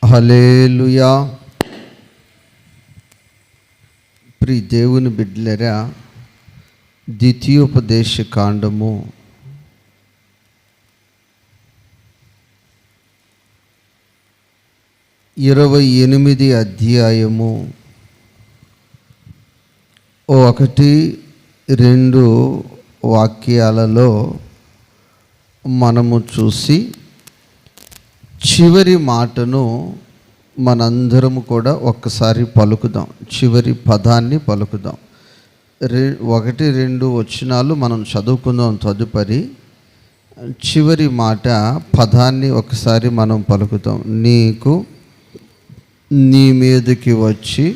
హల్లెలూయా. ప్రియ దేవుని బిడ్డలారా, ద్వితీయోపదేశ కాండము 28 అధ్యాయము 1-2 వాక్యాలలో మనము చూసి చివరి మాటను మనందరము కూడా ఒక్కసారి పలుకుదాం. చివరి పదాన్ని పలుకుదాం. 1-2 వచనాలు మనం చదువుకుందాం. తదుపరి చివరి మాట పదాన్ని ఒకసారి మనం పలుకుతాం. నీకు నీ మీదకి వచ్చి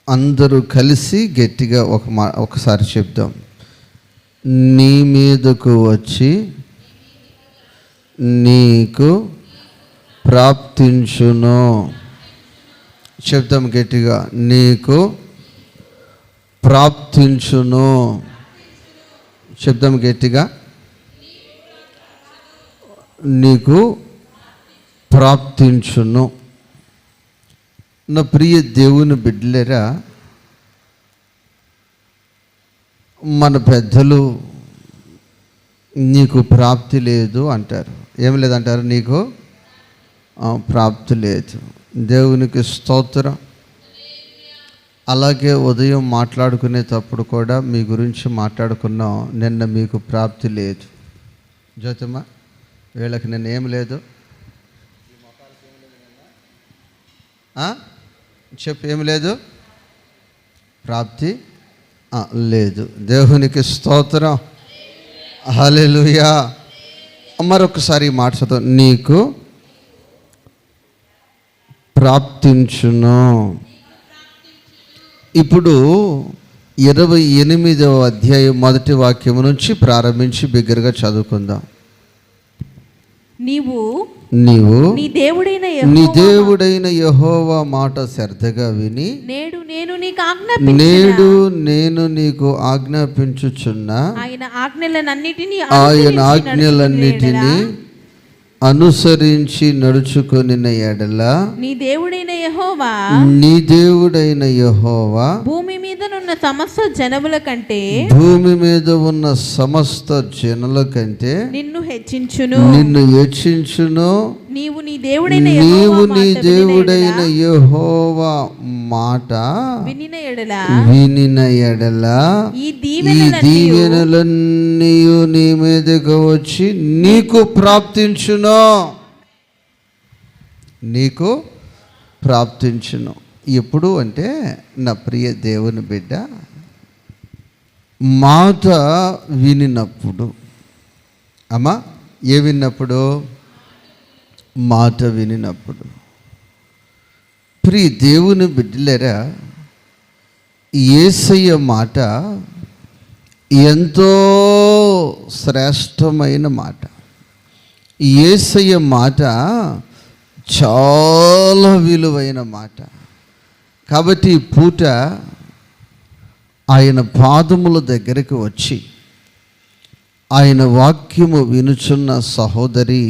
అందరూ కలిసి గట్టిగా ఒకసారి చెప్దాం. నీ మీదకు వచ్చి నీకు ప్రాప్తించును. చెప్తాం గట్టిగా, నీకు ప్రాప్తించును. చెప్తాం గట్టిగా, నీకు ప్రాప్తించును. నా ప్రియ దేవుని బిడ్డలారా, మన పెద్దలు నీకు ప్రాప్తి లేదు అంటారు. ఏం లేదంటారు? నీకు ప్రాప్తి లేదు. దేవునికి స్తోత్రం. అలాగే ఉదయం మాట్లాడుకునేటప్పుడు కూడా మీ గురించి మాట్లాడుకున్నాం. నిన్న మీకు ప్రాప్తి లేదు. జ్యోతమ్మ, వీళ్ళకి నిన్న ఏం లేదు చెప్పు. ఏమి లేదు? ప్రాప్తి లేదు. దేవునికి స్తోత్రం. హల్లెలూయా. మరొకసారి మాట చదువు. నీకు ప్రాప్తించును. ఇప్పుడు 28వ అధ్యాయం 1వ వాక్యం నుంచి ప్రారంభించి బిగ్గరగా చదువుకుందాం. నీవు నీ దేవుడైన యెహోవా మాట శ్రద్ధగా విని నేడు నేను నీకు ఆజ్ఞాపించుచున్న ఆయన ఆజ్ఞలన్నిటినీ అనుసరించి నడుచుకొనిన ఎడల నీ దేవుడైన యెహోవా భూమి మీద ఉన్న సమస్త జనముల కంటే నిన్ను హెచ్చించును. నీవు నీ దేవుడైన యెహోవా మాట వినిన ఎడల ఈ దీవెనలన్నీ నీ మీదకు వచ్చి నీకు ప్రాప్తించును. నీకు ప్రాప్తించును. ఎప్పుడు అంటే, నా ప్రియ దేవుని బిడ్డ, మాట వినినప్పుడు. అమ్మా, ఏ విన్నప్పుడు? మాట వినినప్పుడు. ప్రియ దేవుని బిడ్డలారా, యేసయ్య మాట ఎంతో శ్రేష్టమైన మాట. యేసయ్య మాట చాలా విలువైన మాట. కాబట్టి ఈ పూట ఆయన పాదముల దగ్గరికి వచ్చి ఆయన వాక్యము వినుచున్న సహోదరి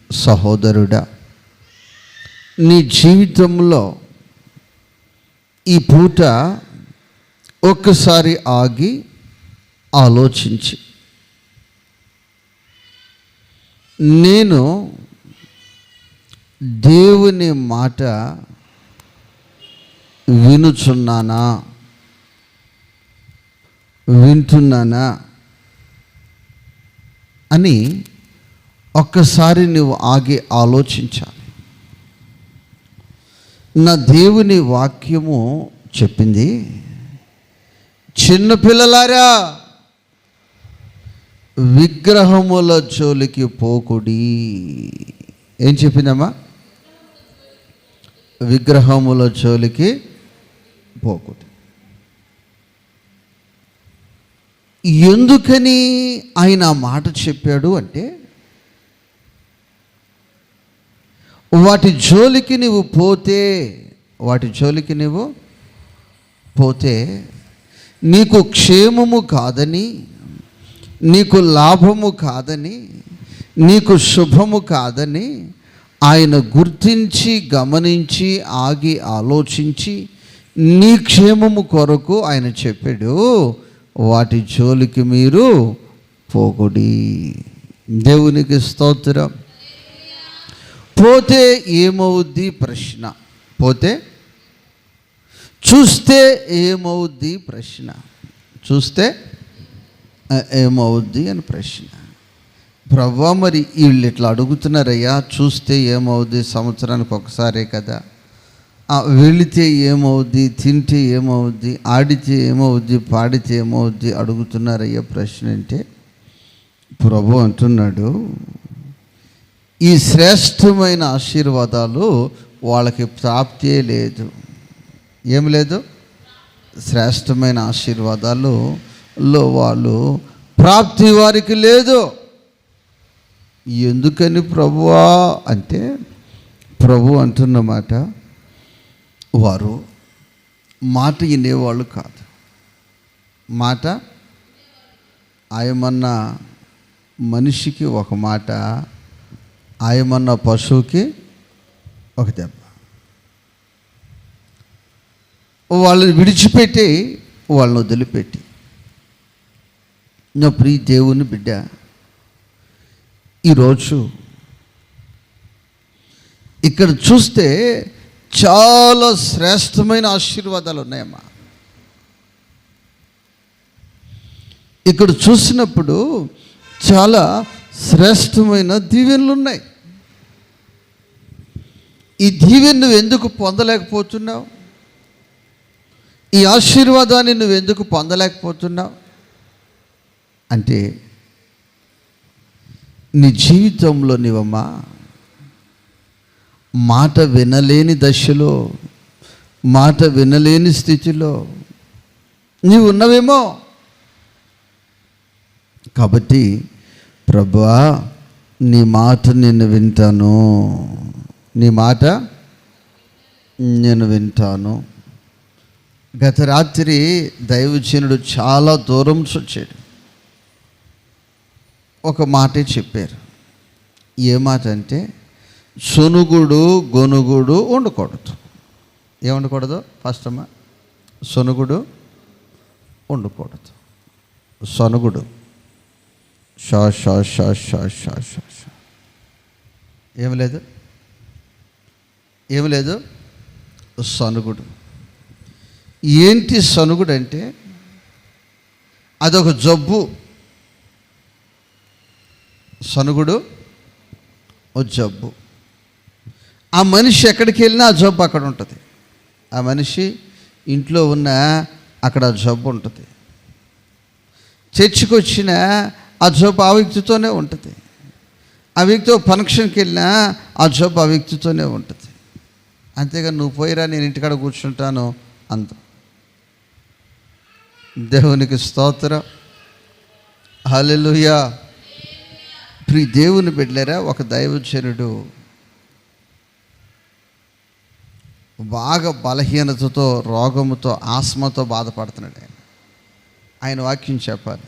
సహోదరుడా, నీ జీవితంలో ఈ పూట ఒక్కసారి ఆగి ఆలోచించి, నేను దేవుని మాట వింటున్నానా అని ఒక్కసారి నువ్వు ఆగి ఆలోచించాలి. నా దేవుని వాక్యము చెప్పింది, చిన్నపిల్లలారా విగ్రహముల జోలికి పోకుడి. ఏం చెప్పిందమ్మా? విగ్రహముల జోలికి పోకుడి. ఎందుకని ఆయన మాట చెప్పాడు అంటే, వాటి జోలికి నువ్వు పోతే నీకు క్షేమము కాదని నీకు లాభము కాదని, నీకు శుభము కాదని ఆయన గుర్తించి, గమనించి, ఆగి ఆలోచించి నీ క్షేమము కొరకు ఆయన చెప్పాడు, వాటి జోలికి మీరు పోకుడి. దేవునికి స్తోత్రం. పోతే ఏమవుద్ది ప్రశ్న, పోతే చూస్తే ఏమవుద్ది ప్రశ్న, చూస్తే ఏమవుద్ది అని ప్రశ్న. ప్రభువా మరి వీళ్ళు ఇట్లా అడుగుతున్నారయ్యా, చూస్తే ఏమవుద్ది, సంవత్సరానికి ఒకసారే కదా, వెళితే ఏమవుద్ది, తింటే ఏమవుద్ది, ఆడితే ఏమవుద్ది, పాడితే ఏమవుద్ది అడుగుతున్నారయ్యా ప్రశ్న అంటే, ప్రభు అంటున్నాడు, ఈ శ్రేష్టమైన ఆశీర్వాదాలు వాళ్ళకి ప్రాప్తే లేదు. ఏం లేదు? శ్రేష్టమైన ఆశీర్వాదాలలో వాళ్ళు ప్రాప్తి వారికి లేదు. ఎందుకని ప్రభువా అంటే, ప్రభు అంటున్నమాట, వారు మాట వినేవాళ్ళు కాదు. మాట ఆయమన్న మనిషికి ఒక మాట, ఆయమన్న పశువుకి ఒక దెబ్బ. వాళ్ళని విడిచిపెట్టి, వాళ్ళని వదిలిపెట్టి, నా ప్రియ దేవుని బిడ్డ, ఈరోజు ఇక్కడ చూస్తే చాలా శ్రేష్టమైన ఆశీర్వాదాలు ఉన్నాయమ్మా. ఇక్కడ చూసినప్పుడు చాలా శ్రేష్టమైన దీవెనలు ఉన్నాయి. ఈ దీవెన నువ్వు ఎందుకు పొందలేకపోతున్నావు? ఈ ఆశీర్వాదాన్ని నువ్వు ఎందుకు పొందలేకపోతున్నావు అంటే, నీ జీవితంలో నీవమ్మా మాట వినలేని దశలో, మాట వినలేని స్థితిలో నీవు ఉన్నవేమో. కాబట్టి ప్రభువా, నీ మాట నేను వింటాను, నీ మాట నేను వింటాను. గత రాత్రి దైవజనుడు చాలా దూరం నుంచి వచ్చాడు. ఒక మాటే చెప్పారు. ఏ మాట అంటే, సొనుగుడు గొనుగుడు ఉండకూడదు. ఏముండకూడదు? ఫస్ట్ అమ్మ, సొనుగుడు ఉండకూడదు. సొనుగుడు షా షా షా షా షా షా షా, ఏమి లేదు, ఏమి లేదు. సొనుగుడు ఏంటి? సొనుగుడు అంటే అదొక జబ్బు. సనుగుడు ఓ జబ్బు. ఆ మనిషి ఎక్కడికి వెళ్ళినా ఆ జబ్బు అక్కడ ఉంటుంది. ఆ మనిషి ఇంట్లో ఉన్న అక్కడ జబ్బు ఉంటుంది. చర్చికి వచ్చిన ఆ జబ్బు ఆ వ్యక్తితోనే ఉంటుంది. ఆ వ్యక్తితో ఫంక్షన్కి వెళ్ళినా ఆ జబ్బు ఆ వ్యక్తితోనే ఉంటుంది. అంతేగా నువ్వు పోయిరా, నేను ఇంటికాడ కూర్చుంటాను అంత. దేవునికి స్తోత్రం, హల్లెలూయా. ప్రియ దేవుని బిడ్డలారా, ఒక దైవజనుడు బాగా బలహీనతతో, రోగముతో, ఆస్మతో బాధపడుతున్నాడు. ఆయన వాక్యం చెప్పాలి.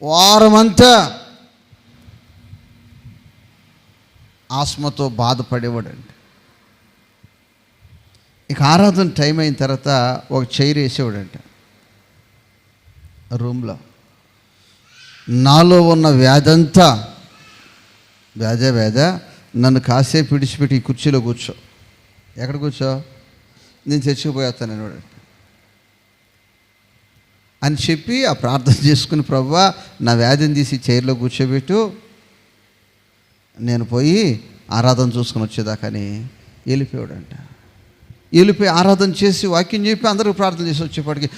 వారమంతా ఆస్మతో బాధపడేవాడండి. ఇక ఆరాధన టైం అయిన తర్వాత ఒక చైర్ వేసేవాడంట రూమ్లో. నాలో ఉన్న వ్యాధంతా, వ్యాధ నన్ను కాసేపు విడిచిపెట్టి ఈ కుర్చీలో కూర్చో. ఎక్కడ కూర్చో? నేను చచ్చిపోయేస్తాను అనేవాడు అని చెప్పి ఆ ప్రార్థన చేసుకుని, ప్రభువా నా వ్యాధిని తీసి చైర్లో కూర్చోబెట్టు, నేను పోయి ఆరాధన చూసుకుని వచ్చేదాకని వెళ్ళిపోయాడంట. వెళ్ళిపోయి ఆరాధన చేసి వాక్యం చెప్పి అందరూ ప్రార్థన చేసి వచ్చేప్పటికి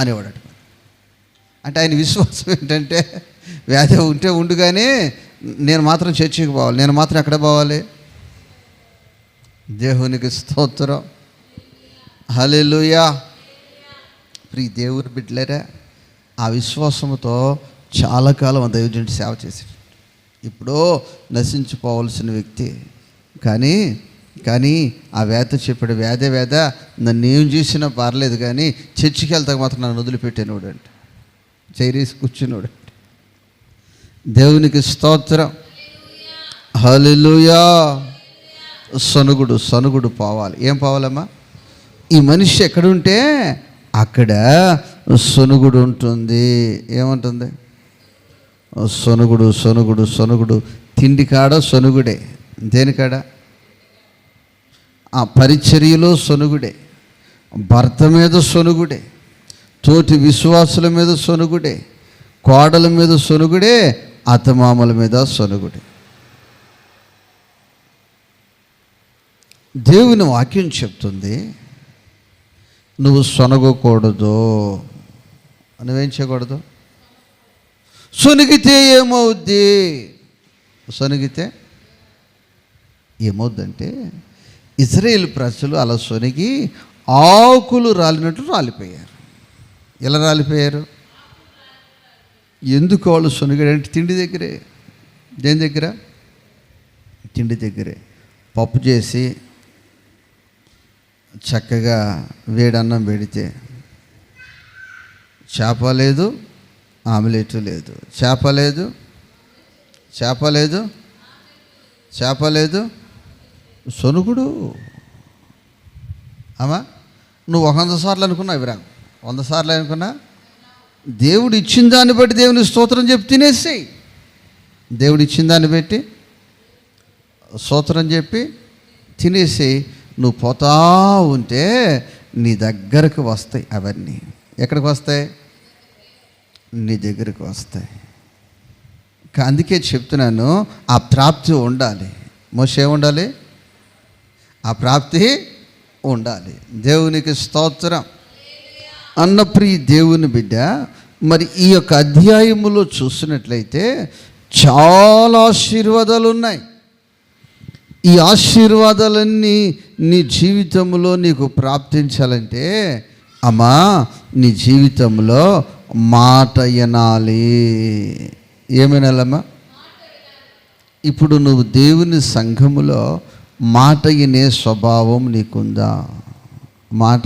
అనేవాడట. అంటే ఆయన విశ్వాసం ఏంటంటే, వ్యాధి ఉంటే ఉండుగానే నేను మాత్రం చర్చికి పోవాలి, నేను మాత్రం ఎక్కడ పోవాలి? దేవునికి స్తోత్రం, హల్లెలూయా. ప్రియ దేవుని బిడ్డలారా, ఆ విశ్వాసంతో చాలా కాలం ఆ దైవజనుడు సేవ చేశాడు. ఇప్పుడో నశించిపోవలసిన వ్యక్తి, కానీ ఆ వేద చెప్పాడు, వేద నన్ను ఏం చేసినా పర్లేదు, కానీ చర్చికి వెళ్తాక మాత్రం నన్ను వదిలిపెట్టాను అంటే. చైరేసి కూర్చున్నాడు. దేవునికి స్తోత్రం. హల్లెలూయా. సనుగుడు పోవాలి. ఏం పోవాలమ్మా? ఈ మనిషి ఎక్కడుంటే అక్కడ సొనుగుడు ఉంటుంది. ఏముంటుంది? సొనుగుడు. తిండి కాడ సొనుగుడే. దేనికాడ? ఆ పరిచర్యలో సొనుగుడే, భర్త మీద సొనుగుడే, తోటి విశ్వాసుల మీద సొనుగుడే, కోడల మీద సొనుగుడే, అత్తమామల మీద సొనుగుడే. దేవుని వాక్యం చెప్తుంది, నువ్వు సొనగకూడదు. నువ్వేం చేయకూడదు? సొనిగితే ఏమవుద్ది? సొనిగితే ఏమవుద్దంటే ఇజ్రాయేల్ ప్రజలు అలా సొనిగి ఆకులు రాలినట్టు రాలిపోయారు. ఎలా రాలిపోయారు? ఎందుకు వాళ్ళు సొనిగాడంటే తిండి దగ్గరే. దేని దగ్గర? తిండి దగ్గరే. పప్పు చేసి చక్కగా వేడన్నం పెడితే చేప లేదు, ఆమ్లెట్ లేదు. చేప లేదు, సొనుగుడు. అమ్మా, నువ్వు 100 సార్లు అనుకున్నావు ఇవిరా, 100 సార్లు అనుకున్నా, దేవుడు ఇచ్చిన దాన్ని బట్టి దేవుని స్తోత్రం చెప్పి తినేసేయి. దేవుడు ఇచ్చిన దాన్ని బట్టి స్తోత్రం చెప్పి తినేసి నువ్వు పోతా ఉంటే నీ దగ్గరకు వస్తాయి. అవన్నీ ఎక్కడికి వస్తాయి? నీ దగ్గరకు వస్తాయి. అందుకే చెప్తున్నాను, ఆ ప్రాప్తి ఉండాలి. మోషే ఉండాలి, ఆ ప్రాప్తి ఉండాలి. దేవునికి స్తోత్రం. అన్నప్రియ దేవుని బిడ్డ, మరి ఈ యొక్క అధ్యాయములో చూసినట్లయితే చాలా ఆశీర్వాదాలు ఉన్నాయి. ఈ ఆశీర్వాదాలన్నీ నీ జీవితంలో నీకు ప్రాప్తించాలంటే అమ్మా, నీ జీవితంలో మాట వినాలి. ఏమేనాలమ్మా? ఇప్పుడు నువ్వు దేవుని సంఘములో మాట వినే స్వభావం నీకుందా? మాట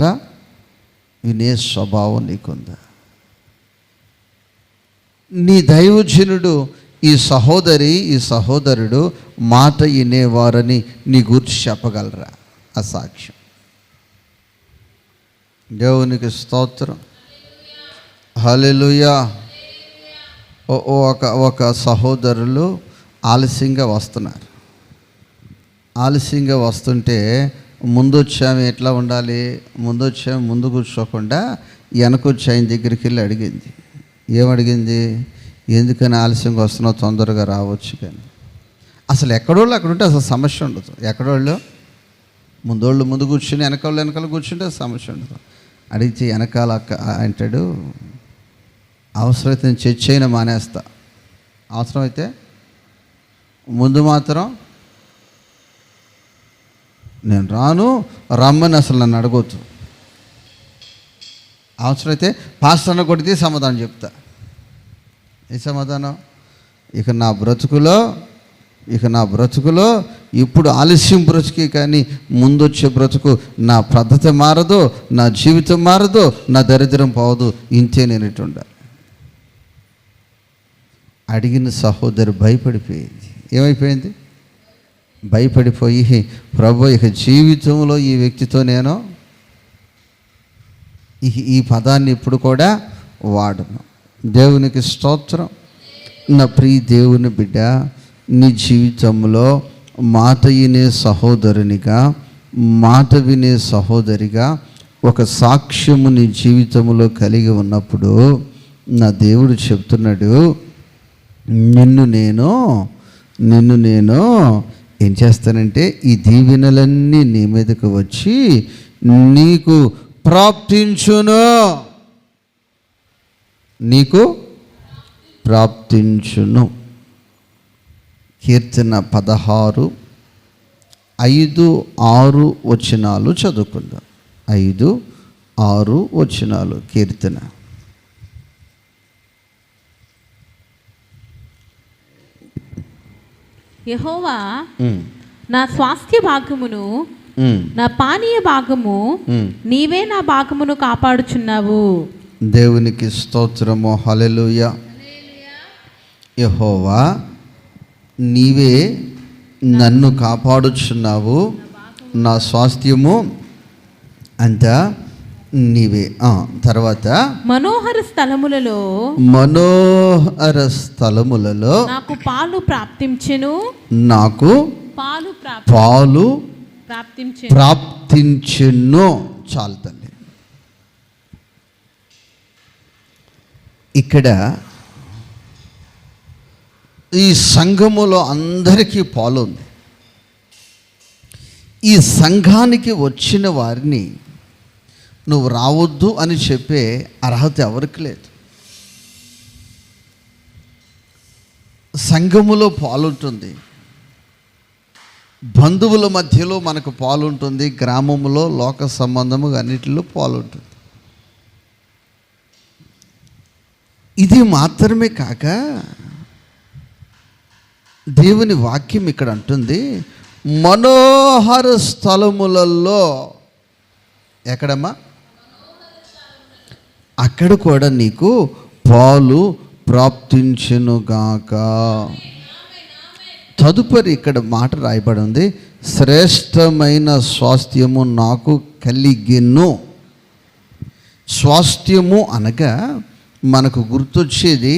వినే స్వభావం నీకుందా? నీ దైవజనుడు, ఈ సహోదరి, ఈ సహోదరుడు మాట వినేవారని నీ గురించి చెప్పగలరా? ఆ సాక్ష్యం. దేవునికి స్తోత్రం. హల్లెలూయా. ఒక సహోదరులు ఆలస్యంగా వస్తున్నారు. ఆలస్యంగా వస్తుంటే ముందొచ్చాము ఎట్లా ఉండాలి? ముందొచ్చాము ముందు కూర్చోకుండా వెనకొచ్చి ఆయన దగ్గరికి వెళ్ళి అడిగింది. ఏమడిగింది? ఎందుకని ఆలస్యంగా వస్తున్నావు, తొందరగా రావచ్చు కానీ. అసలు ఎక్కడోళ్ళు అక్కడ ఉంటే అసలు సమస్య ఉండదు. ఎక్కడోళ్ళు ముందోళ్ళు ముందు కూర్చుని వెనకాల కూర్చుంటే సమస్య ఉండదు. అడిగితే వెనకాల అంటాడు, అవసరమైతే నేను చర్చ అయినా మానేస్తా, అవసరమైతే ముందు మాత్రం నేను రాను, రమ్మని అసలు నన్ను అడగొద్దు. అవసరమైతే పాస్టర్ని కొడితే సమాధానం చెప్తా. ఏ సమాధానం? ఇక నా బ్రతుకులో ఇప్పుడు ఆలస్యం బ్రతుకే కానీ ముందొచ్చే బ్రతుకు నా పద్ధతి మారదు, నా జీవితం మారదు, నా దరిద్రం పోవదు. ఇంతే నేను ఇటు ఉండాలి. అడిగిన సహోదరు భయపడిపోయింది. ఏమైపోయింది? భయపడిపోయి, ప్రభు ఇక జీవితంలో ఈ వ్యక్తితో నేను ఈ పదాన్ని ఇప్పుడు కూడా వాడను. దేవునికి స్తోత్రం. నా ప్రియ దేవుని బిడ్డ, నీ జీవితంలో మాట వినే సహోదరునిగా, మాట వినే సహోదరిగా ఒక సాక్ష్యము నీ జీవితంలో కలిగి ఉన్నప్పుడు నా దేవుడు చెప్తున్నాడు, నిన్ను నేను ఏం చేస్తానంటే ఈ దీవెనలన్నీ నీ మీదకు వచ్చి నీకు ప్రాప్తించును. కీర్తన 16:5-6 వచనాలు చదువుకుందాం. 5-6 వచనాలు కీర్తన. యెహోవా నా స్వాస్థ్య భాగమును, నా పానీయ భాగము, నీవే నా భాగమును కాపాడుచున్నావు. దేవునికి స్తోత్రము. హల్లెలూయా. యెహోవా, నీవే నన్ను కాపాడుచున్నావు, నా స్వాస్థ్యము అంతా నీవే. తర్వాత మనోహర స్థలములలో నాకు పాలు ప్రాప్తించెను, నాకు పాలు ప్రాప్తించెను. చాలు తల్లి. ఇక్కడ ఈ సంఘములో అందరికీ పాలు ఉంది. ఈ సంఘానికి వచ్చిన వారిని నువ్వు రావద్దు అని చెప్పే అర్హత ఎవరికి లేదు. సంఘములో పాలుంటుంది, బంధువుల మధ్యలో మనకు పాలుంటుంది, గ్రామంలో లోక సంబంధము అన్నిటిలో పాలుంటుంది. ఇది మాత్రమే కాక దేవుని వాక్యం ఇక్కడ అంటుంది, మనోహర స్థలములలో. ఎక్కడమ్మా? అక్కడ కూడా నీకు పాలు ప్రాప్తించునుగాక. తదుపరి ఇక్కడ మాట రాయబడి ఉంది, శ్రేష్టమైన స్వాస్థ్యము నాకు కలిగెను. స్వాస్థ్యము అనగా మనకు గుర్తొచ్చేది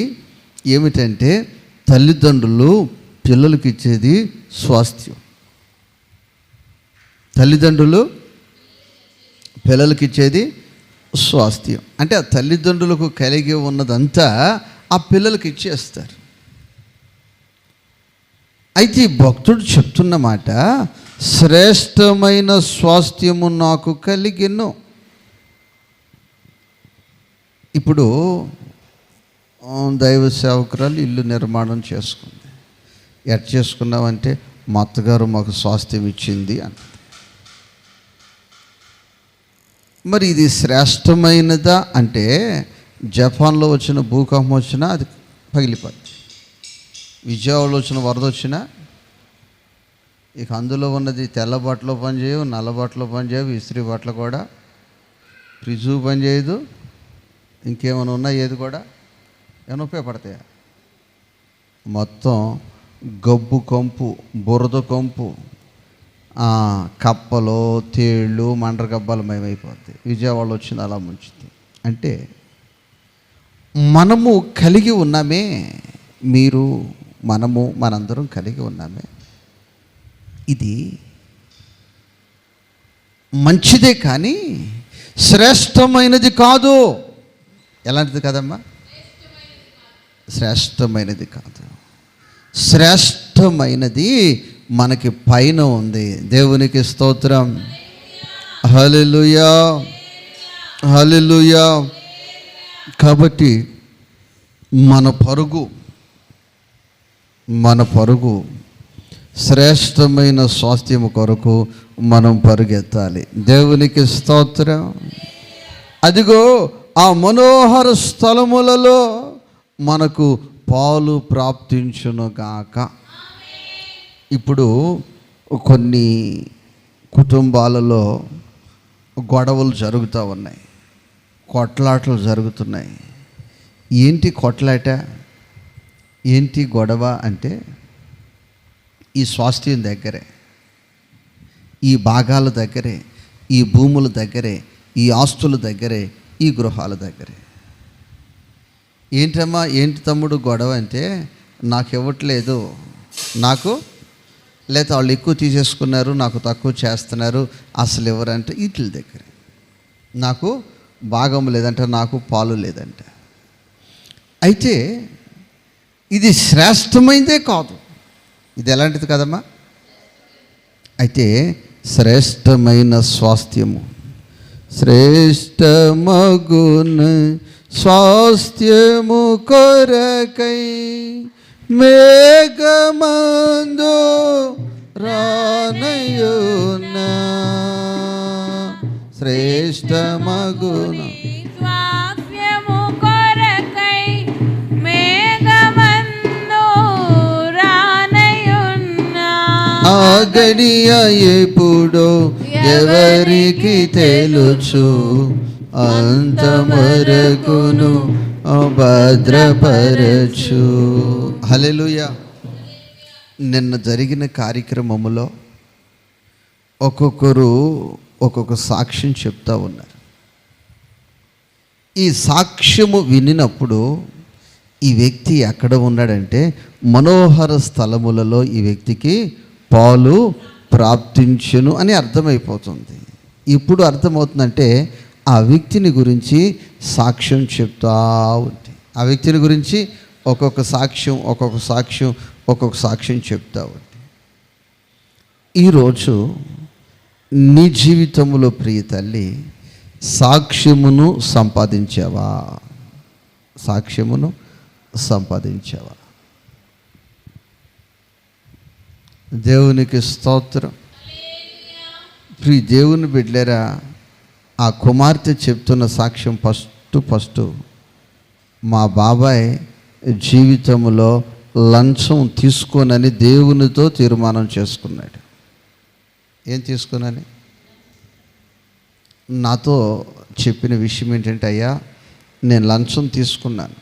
ఏమిటంటే, తల్లిదండ్రులు పిల్లలకి ఇచ్చేది స్వాస్థ్యం. తల్లిదండ్రులు పిల్లలకి ఇచ్చేది స్వాస్థ్యం. అంటే ఆ తల్లిదండ్రులకు కలిగి ఉన్నదంతా ఆ పిల్లలకి ఇచ్చేస్తారు. అయితే ఈ భక్తుడు చెప్తున్న మాట, శ్రేష్టమైన స్వాస్థ్యము నాకు కలిగెను. ఇప్పుడు దైవ సేవకురాలు ఇల్లు నిర్మాణం చేసుకుంది. ఎట్ చేసుకున్నామంటే మా అత్తగారు మాకు స్వాస్థ్యం ఇచ్చింది అంట. మరి ఇది శ్రేష్టమైనదా అంటే, జపాన్లో వచ్చిన భూకంపం వచ్చినా అది పగిలిపోద్ది, విజయవాడలో వచ్చిన వరద వచ్చినా ఇక అందులో ఉన్నది తెల్ల బట్టలు పనిచేయవు, నల్ల బట్టలు పనిచేయవు, ఇస్త్రీ బట్టలు కూడా, ఫ్రిడ్జు పనిచేయదు, ఇంకేమైనా ఉన్నా ఏది కూడా ఏమైనా ఉపయోగపడతాయా? మొత్తం గబ్బు కంపు, బురద కంపు, కప్పలు, తేళ్ళు, మండ్రగబ్బాలు మయమైపోతాయి. విజయవాడలో వచ్చింది అలా ముంచుతుంది. అంటే మనము కలిగి ఉన్నామే, మీరు, మనము, మనందరం కలిగి ఉన్నామే. ఇది మంచిదే కానీ శ్రేష్టమైనది కాదు. ఎలాంటిది కాదమ్మా? శ్రేష్టమైనది కాదు. శ్రేష్టమైనది మనకి పైన ఉంది. దేవునికి స్తోత్రం. హల్లెలూయా, హల్లెలూయా. కాబట్టి మన పరుగు శ్రేష్టమైన స్వాస్థ్యము కొరకు మనం పరుగెత్తాలి. దేవునికి స్తోత్రం. అదిగో ఆ మనోహర స్థలములలో మనకు పాలు ప్రాప్తించునుగాక. ఇప్పుడు కొన్ని కుటుంబాలలో గొడవలు జరుగుతూ ఉన్నాయి, కొట్లాటలు జరుగుతున్నాయి. ఏంటి కొట్లాట, ఏంటి గొడవ అంటే, ఈ స్వాస్థ్యం దగ్గరే, ఈ భాగాల దగ్గరే, ఈ భూముల దగ్గరే, ఈ ఆస్తుల దగ్గరే, ఈ గృహాల దగ్గరే. ఏంటమ్మా, ఏంటి తమ్ముడు గొడవ అంటే, నాకు ఇవ్వట్లేదు, నాకు లేదా వాళ్ళు ఎక్కువ తీసేసుకున్నారు, నాకు తక్కువ చేస్తున్నారు, అసలు ఎవరంటే వీటి దగ్గర. నాకు భాగం లేదంట, నాకు పాలు లేదంట. అయితే ఇది శ్రేష్టమైనదే కాదు. ఇది ఎలాంటిది కదమ్మా? అయితే శ్రేష్టమైన స్వాస్థ్యము, శ్రేష్టమగున స్వాస్థ్యము కొరకై మేఘమందు రానయునా, శ్రేష్టమగున స్వాస్థ్యము కొరకై మేఘమందు రానయునా, ఆ గడియ ఎప్పుడో ఎవరికి తెలుసు, అంతమరకును భద్రపరచు. హల్లెలూయా. నిన్న జరిగిన కార్యక్రమములో ఒక్కొక్కరు ఒక్కొక్క సాక్ష్యం చెప్తా ఉన్నారు. ఈ సాక్ష్యము వినినప్పుడు ఈ వ్యక్తి ఎక్కడ ఉన్నాడంటే మనోహర స్థలములలో ఈ వ్యక్తికి పాలు ప్రాప్తించును అని అర్థమైపోతుంది. ఇప్పుడు అర్థమవుతుందంటే ఆ వ్యక్తిని గురించి సాక్ష్యం చెప్తా ఉంది. ఆ వ్యక్తిని గురించి ఒక్కొక్క సాక్ష్యం చెప్తా ఉంది. ఈరోజు నీ జీవితంలో ప్రియ తల్లి సాక్ష్యమును సంపాదించావా? దేవునికి స్తోత్రం. ప్రియ దేవుని బిడ్డలారా, ఆ కుమార్తె చెప్తున్న సాక్ష్యం ఫస్ట్ మా బాబాయ్ జీవితంలో లంచం తీసుకోనని దేవునితో తీర్మానం చేసుకున్నాడు. ఏం తీసుకున్నాను? నాతో చెప్పిన విషయం ఏంటంటే, అయ్యా నేను లంచం తీసుకున్నాను,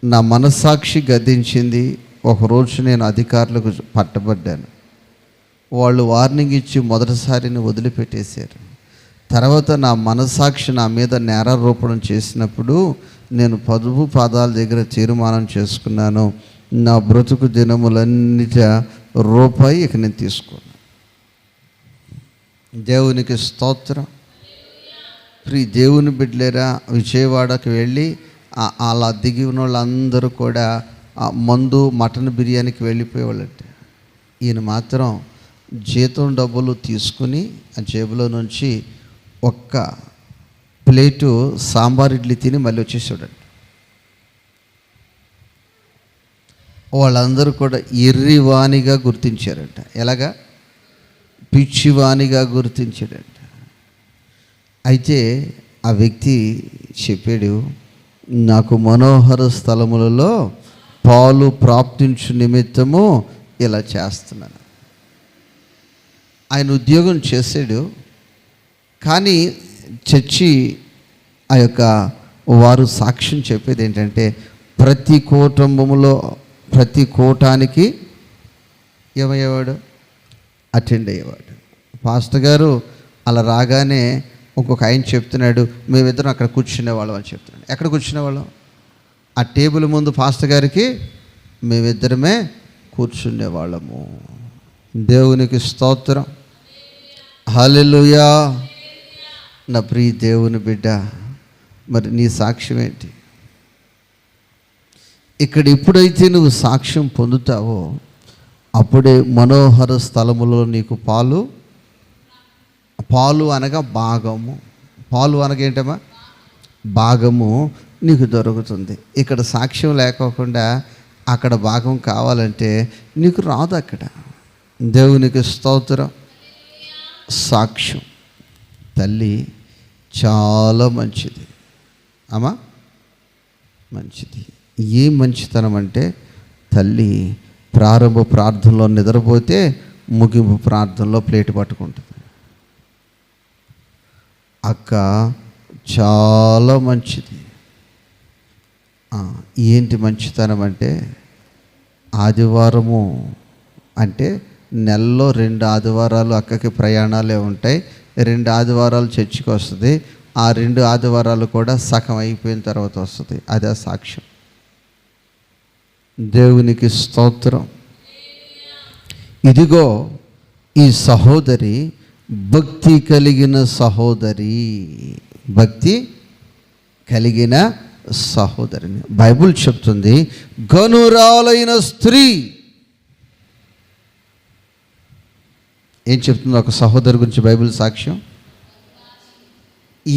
నా మనస్సాక్షి గద్దించింది. ఒకరోజు నేను అధికారులకు పట్టబడ్డాను. వాళ్ళు వార్నింగ్ ఇచ్చి మొదటిసారిని వదిలిపెట్టేశారు. తర్వాత నా మనస్సాక్షి నా మీద నేరారోపణం చేసినప్పుడు నేను పదుపు పాదాల దగ్గర తీర్మానం చేసుకున్నాను, నా బ్రతుకు దినములన్నిట రూపాయి ఇక నేను తీసుకున్నాను. దేవునికి స్తోత్రం. ప్రియ దేవుని బిడ్డలేరా, విజయవాడకు వెళ్ళి అలా దిగి ఉన్న వాళ్ళందరూ కూడా మందు మటన్ బిర్యానీకి వెళ్ళిపోయేవాళ్ళట. ఈయన మాత్రం జీతం డబ్బులు తీసుకుని ఆ జేబులో నుంచి ఒక్క ప్లేటు సాంబార్ ఇడ్లీ తిని మళ్ళీ వచ్చేసాడంట. వాళ్ళందరూ కూడా ఎర్రివాణిగా గుర్తించారంట. ఎలాగా? పిచ్చివాణిగా గుర్తించాడంట. అయితే ఆ వ్యక్తి చెప్పాడు, నాకు మనోహర స్థలములలో పాలు ప్రాప్తించు నిమిత్తము ఇలా చేస్తున్నాను. ఆయన ఉద్యోగం చేశాడు, కానీ చర్చి ఆ యొక్క వారు సాక్ష్యం చెప్పేది ఏంటంటే, ప్రతి కుటుంబంలో ప్రతి కూటానికి ఏమయ్యేవాడు? అటెండ్ అయ్యేవాడు. పాస్టర్ గారు అలా రాగానే ఇంకొక ఆయన చెప్తున్నాడు, మేమిద్దరం అక్కడ కూర్చునేవాళ్ళం అని చెప్తున్నాడు. ఎక్కడ కూర్చునేవాళ్ళం? ఆ టేబుల్ ముందు పాస్టర్ గారికి మేమిద్దరమే కూర్చునేవాళ్ళము. దేవునికి స్తోత్రం. హల్లెలూయా. నా ప్రియ దేవుని బిడ్డ, మరి నీ సాక్ష్యం ఏంటి? ఇక్కడ ఎప్పుడైతే నువ్వు సాక్ష్యం పొందుతావో అప్పుడే మనోహర స్థలములో నీకు పాలు అనగా భాగము. పాలు అనగా ఏంటమ్మా? భాగము నీకు దొరుకుతుంది. ఇక్కడ సాక్ష్యం లేకోకుండా అక్కడ భాగం కావాలంటే నీకు రాదు. అక్కడ దేవునికి స్తోత్రం. సాక్ష్యం తల్లి చాలా మంచిది అమ్మా, మంచిది. ఏ మంచితనం అంటే, తల్లి ప్రారంభ ప్రార్థనలో నిద్రపోతే ముగింపు ప్రార్థనలో ప్లేటు పట్టుకుంటుంది. అక్క చాలా మంచిది. ఏంటి మంచితనం అంటే, ఆదివారము అంటే నెలలో 2 ఆదివారాలు అక్కకి ప్రయాణాలే ఉంటాయి. 2 ఆదివారాలు చర్చికి వస్తుంది. ఆ 2 ఆదివారాలు కూడా సగం అయిపోయిన తర్వాత వస్తుంది. అదే సాక్ష్యం. దేవునికి స్తోత్రం. ఇదిగో ఈ సహోదరి భక్తి కలిగిన సహోదరి, భక్తి కలిగిన సహోదరిని బైబిల్ చెప్తుంది. గనురాలైన స్త్రీ. ఏం చెప్తుంది ఒక సహోదరి గురించి బైబిల్ సాక్ష్యం?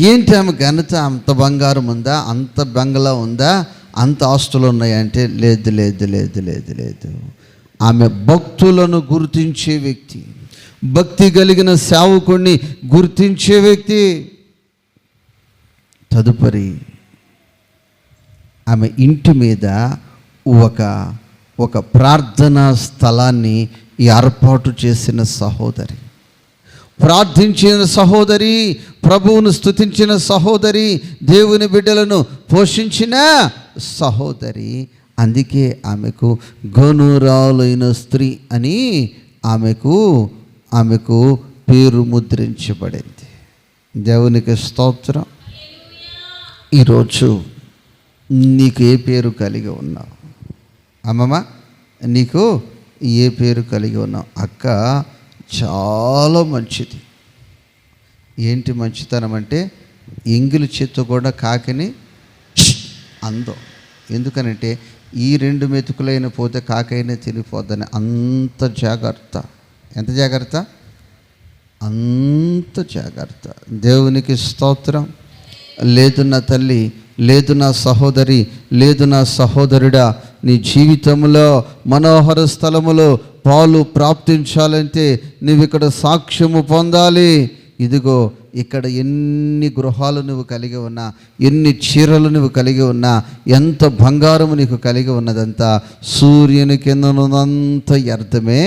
ఏంటి ఆమె ఘనత? అంత బంగారం ఉందా? అంత బంగ్లా ఉందా? అంత ఆస్తులు ఉన్నాయంటే లేదు లేదు లేదు లేదు లేదు. ఆమె భక్తులను గుర్తించే వ్యక్తి, భక్తి కలిగిన సేవకుడిని గుర్తించే వ్యక్తి. తదుపరి ఆమె ఇంటి మీద ఒక ప్రార్థనా స్థలాన్ని ఏర్పాటు చేసిన సహోదరి. ప్రార్థించిన సహోదరి, ప్రభువును స్తుతించిన సహోదరి, దేవుని బిడ్డలను పోషించిన సహోదరి. అందుకే ఆమెకు గనురాలైన స్త్రీ అని ఆమెకు పేరు ముద్రించబడింది. దేవునికి స్తోత్రం. ఈరోజు నీకు ఏ పేరు కలిగి ఉన్నావు? అమ్మమ్మ, నీకు ఏ పేరు కలిగి ఉన్నావు? అక్క చాలా మంచిది. ఏంటి మంచితనం అంటే, ఎంగిలి చేత్తో కూడా కాకిని అందం. ఎందుకనంటే ఈ 2 మెతుకులైన పోతే కాకైనా తినిపోద్దని అంత జాగ్రత్త. ఎంత జాగ్రత్త? అంత జాగ్రత్త. దేవునికి స్తోత్రం. లేదు నా తల్లి, లేదు నా సహోదరి, లేదు నా సహోదరుడా, నీ జీవితంలో మనోహర స్థలములో పాలు ప్రాప్తించాలంటే నువ్వు ఇక్కడ సాక్ష్యము పొందాలి. ఇదిగో ఇక్కడ ఎన్ని గృహాలు నువ్వు కలిగి ఉన్నా, ఎన్ని చీరలు నువ్వు కలిగి ఉన్నా, ఎంత బంగారము నీకు కలిగి ఉన్నదంతా సూర్యుని కింద ఉన్నంత వ్యర్థమే.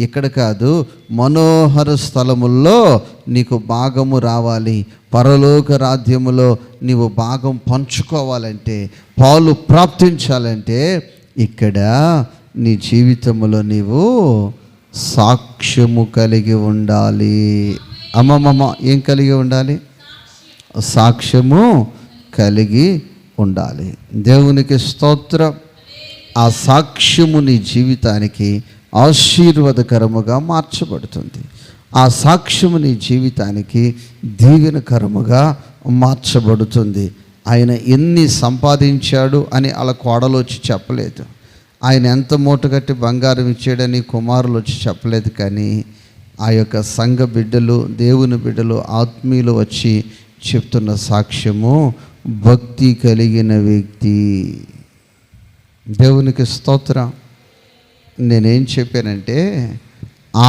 ఇక్కడ కాదు, మనోహర స్థలముల్లో నీకు భాగము రావాలి. పరలోక రాజ్యములో నీవు భాగం పంచుకోవాలంటే, పాలు ప్రాప్తించాలంటే ఇక్కడ నీ జీవితంలో నీవు సాక్ష్యము కలిగి ఉండాలి. అమ్మమ్మ, ఏం కలిగి ఉండాలి? సాక్ష్యము కలిగి ఉండాలి. దేవునికి స్తోత్రం. ఆ సాక్ష్యము నీ జీవితానికి ఆశీర్వాదకరముగా మార్చబడుతుంది. ఆ సాక్ష్యము నీ జీవితానికి దీవెనకరముగా మార్చబడుతుంది. ఆయన ఎన్ని సంపాదించాడు అని అలా కోడలు వచ్చి చెప్పలేదు. ఆయన ఎంత మూటగట్టి బంగారం ఇచ్చాడని కుమారులు వచ్చి చెప్పలేదు. కానీ ఆ యొక్క సంఘ బిడ్డలు, దేవుని బిడ్డలు, ఆత్మీయులు వచ్చి చెప్తున్న సాక్ష్యము భక్తి కలిగిన వ్యక్తి. దేవునికి స్తోత్రం. నేనేం చెప్పానంటే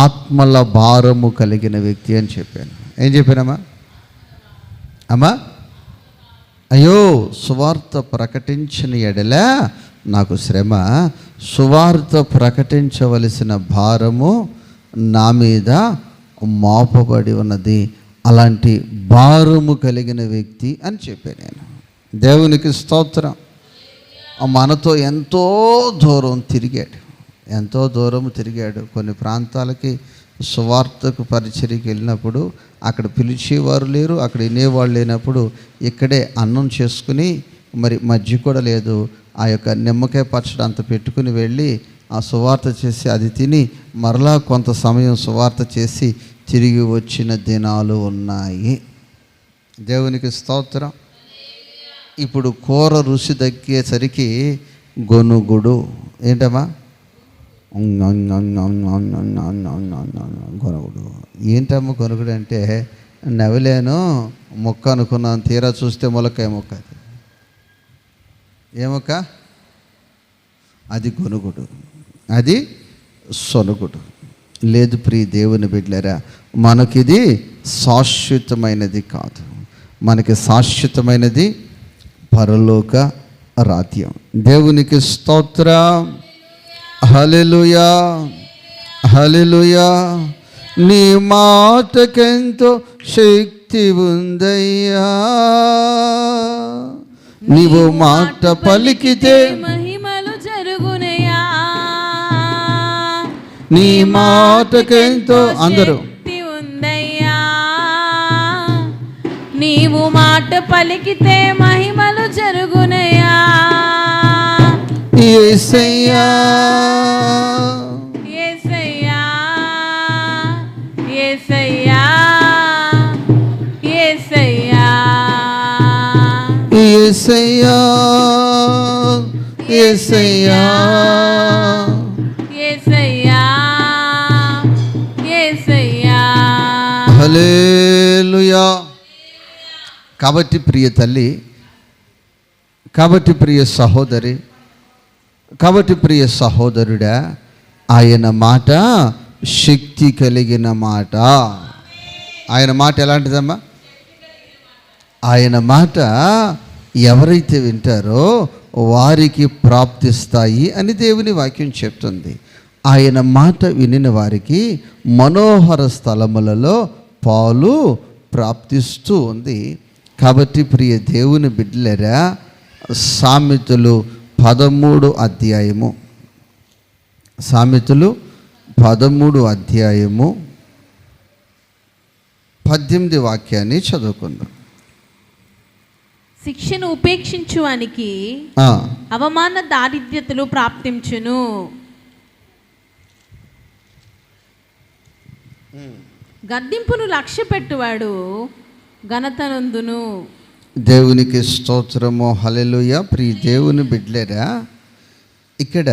ఆత్మల భారము కలిగిన వ్యక్తి అని చెప్పాను. ఏం చెప్పానమ్మా? అమ్మా, అయ్యో సువార్త ప్రకటించిన ఎడల నాకు శ్రమ, సువార్త ప్రకటించవలసిన భారము నా మీద మోపబడి ఉన్నది. అలాంటి భారము కలిగిన వ్యక్తి అని చెప్పాను నేను. దేవునికి స్తోత్రం. మనతో ఎంతో దూరం తిరిగాడు. కొన్ని ప్రాంతాలకి సువార్తకు పరిచర్యకి వెళ్ళినప్పుడు అక్కడ పిలిచేవారు లేరు, అక్కడ వినేవాళ్ళు లేనప్పుడు ఇక్కడే అన్నం చేసుకుని, మరి మజ్జిగ కూడా లేదు, ఆ యొక్క నిమ్మకాయ పచ్చడి అంత పెట్టుకుని వెళ్ళి ఆ సువార్త చేసి అది తిని మరలా కొంత సమయం సువార్త చేసి తిరిగి వచ్చిన దినాలు ఉన్నాయి. దేవునికి స్తోత్రం. ఇప్పుడు కూర రుచి దక్కేసరికి గొనుగుడు. ఏంటమ్మా? గొనుగుడు. ఏంటమ్మా గొనుగుడు అంటే? నవ్వలేను మొక్క అనుకున్నాను, తీరా చూస్తే మొలకాయ మొక్క. ఏ మొక్క? అది గొనుగుడు, అది సొనుగుడు. లేదు ప్రియ దేవుని బిడ్డలారా, మనకిది శాశ్వతమైనది కాదు. మనకి శాశ్వతమైనది పరలోక రాజ్యం. దేవునికి స్తోత్రం. హల్లెలూయా, హల్లెలూయా. నీ మాటకెంతో శక్తి ఉందయ్యా, నీవు మాట పలికితే మహిమలు జరుగునయ్యా. నీ మాటకెంతో అందరూ ఉందయ్యా, నీవు మాట పలికితే మహిమలు జరుగునయ్యా. యేసయ్యా, యేసయ్యా, యేసయ్యా, యేసయ్యా, యేసయ్యా, యేసయ్యా, యేసయ్యా, యేసయ్యా. హల్లెలూయా. కాబట్టి ప్రియ తల్లి, కాబట్టి ప్రియ సహోదరి, కాబట్టి ప్రియ సహోదరుడా, ఆయన మాట శక్తి కలిగిన మాట. ఆయన మాట ఎలాంటిదమ్మా? ఆయన మాట ఎవరైతే వింటారో వారికి ప్రాప్తిస్తాయి అని దేవుని వాక్యం చెప్తుంది. ఆయన మాట వినిన వారికి మనోహర స్థలములలో పాలు ప్రాప్తిస్తూ ఉంది. కాబట్టి ప్రియ దేవుని బిడ్డలరా, సామెతలు 13 అధ్యాయము, సామెతలు 13 అధ్యాయము 18 వాక్యాన్ని చదువుకుందాం. శిక్షను ఉపేక్షించువానికి అవమాన దారిద్ర్యతలు ప్రాప్తించును. గద్దింపును లక్ష్య పెట్టువాడు ఘనతనందును. దేవునికి స్తోత్రము, హల్లెలూయా. ప్రియ దేవుని బిడ్డలరా, ఇక్కడ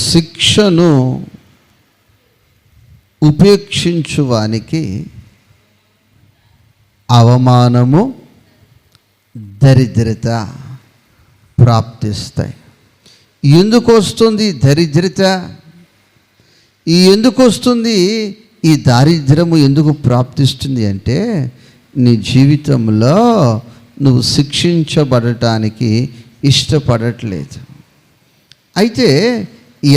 శిక్షను ఉపేక్షించువానికి అవమానము, దరిద్రత ప్రాప్తిస్తాయి. ఎందుకు వస్తుంది దరిద్రత? ఎందుకు వస్తుంది ఈ దారిద్ర్యము? ఎందుకు ప్రాప్తిస్తుంది అంటే, నీ జీవితంలో నువ్వు శిక్షించబడటానికి ఇష్టపడట్లేదు. అయితే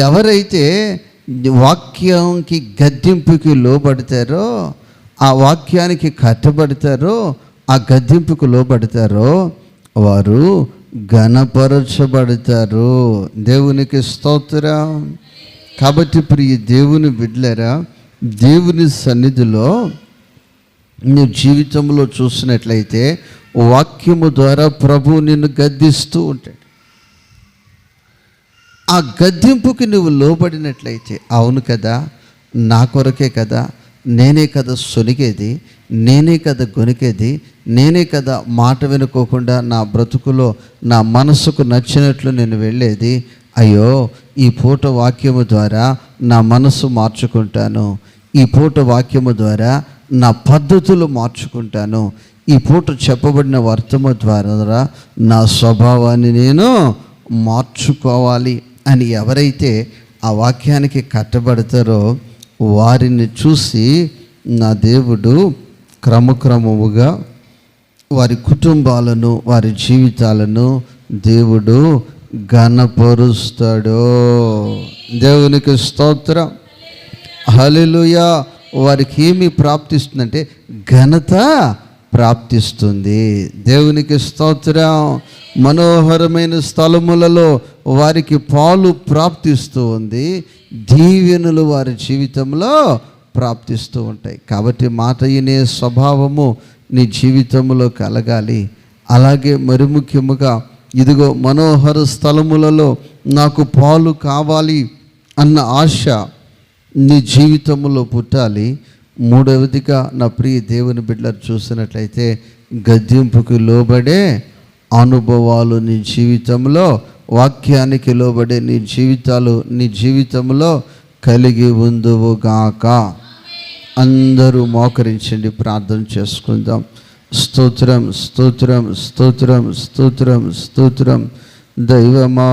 ఎవరైతే వాక్యానికి గద్దింపుకి లోబడతారో, ఆ వాక్యానికి కట్టబడతారో, ఆ గద్దింపుకు లోబడతారో, వారు ఘనపరచబడతారు. దేవునికి స్తోత్రం. కాబట్టి ప్రియ దేవుని బిడ్డలారా, దేవుని సన్నిధిలో నీ జీవితంలో చూసినట్లయితే వాక్యము ద్వారా ప్రభువు నిన్ను గద్దిస్తూ ఉంటాడు. ఆ గద్దింపుకి నువ్వు లోబడినట్లయితే, అవును కదా, నా కొరకే కదా, నేనే కదా సొనిగేది, నేనే కదా గొనికేది, నేనే కదా మాట వినుకోకుండా నా బ్రతుకులో నా మనసుకు నచ్చినట్లు నేను వెళ్ళేది. అయ్యో, ఈ పూట వాక్యము ద్వారా నా మనసు మార్చుకుంటాను, ఈ పూట వాక్యము ద్వారా నా పద్ధతులు మార్చుకుంటాను, ఈ పూట చెప్పబడిన వర్తము ద్వారా నా స్వభావాన్ని నేను మార్చుకోవాలి అని ఎవరైతే ఆ వాక్యానికి కట్టబడతారో వారిని చూసి నా దేవుడు క్రమక్రమముగా వారి కుటుంబాలను, వారి జీవితాలను దేవుడు ఘనపరుస్తాడు. దేవునికి స్తోత్రం, హల్లెలూయా. వారికి ఏమి ప్రాప్తిస్తుందంటే ఘనత ప్రాప్తిస్తుంది. దేవునికి స్తోత్రం. మనోహరమైన స్థలములలో వారికి పాలు ప్రాప్తిస్తూ ఉంది, దీవెనలు వారి జీవితంలో ప్రాప్తిస్తూ ఉంటాయి. కాబట్టి మాట వినే స్వభావము నీ జీవితంలో కలగాలి. అలాగే మరి ముఖ్యముగా, ఇదిగో మనోహర స్థలములలో నాకు పాలు కావాలి అన్న ఆశ నీ జీవితంలో పుట్టాలి. మూడవదిగా నా ప్రియ దేవుని బిడ్డలు చూసినట్లయితే గద్దింపుకి లోబడే అనుభవాలు నీ జీవితంలో, వాక్యానికి లోబడే నీ జీవితంలో కలిగి ఉందువుగాక. అందరూ మోకరించండి, ప్రార్థన చేసుకుందాం. స్తోత్రం, స్తోత్రం, స్తోత్రం, స్తోత్రం, స్తోత్రం. దైవమా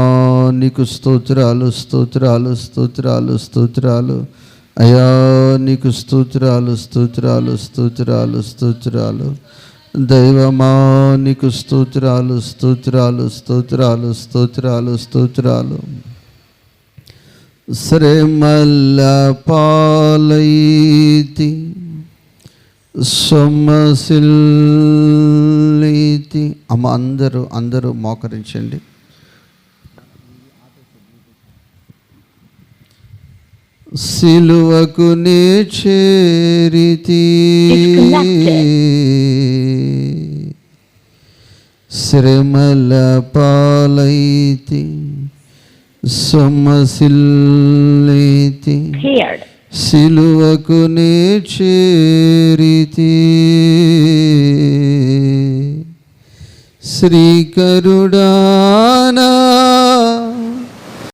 నీకు స్తోత్రాలు, స్తోత్రాలు, స్తోత్రాలు, స్తోత్రాలు. అయ్యా నీకు స్తోత్రాలు, స్తోత్రాలు, స్తోత్రాలు, స్తోత్రాలు. దైవమా నీకు స్తోత్రాలు, స్తోత్రాలు, స్తోత్రాలు, స్తోత్రాలు, స్తోత్రాలు. శ్రమల పాలైతి సొమ్మసిల్లితి. అమ్మ అందరూ మోకరించండి. సిలువకు నే చేరితి, శ్రమల పాలైతి సొమ్మసిల్లితి, సిలువకు నే చేరితి. శ్రీకరుడా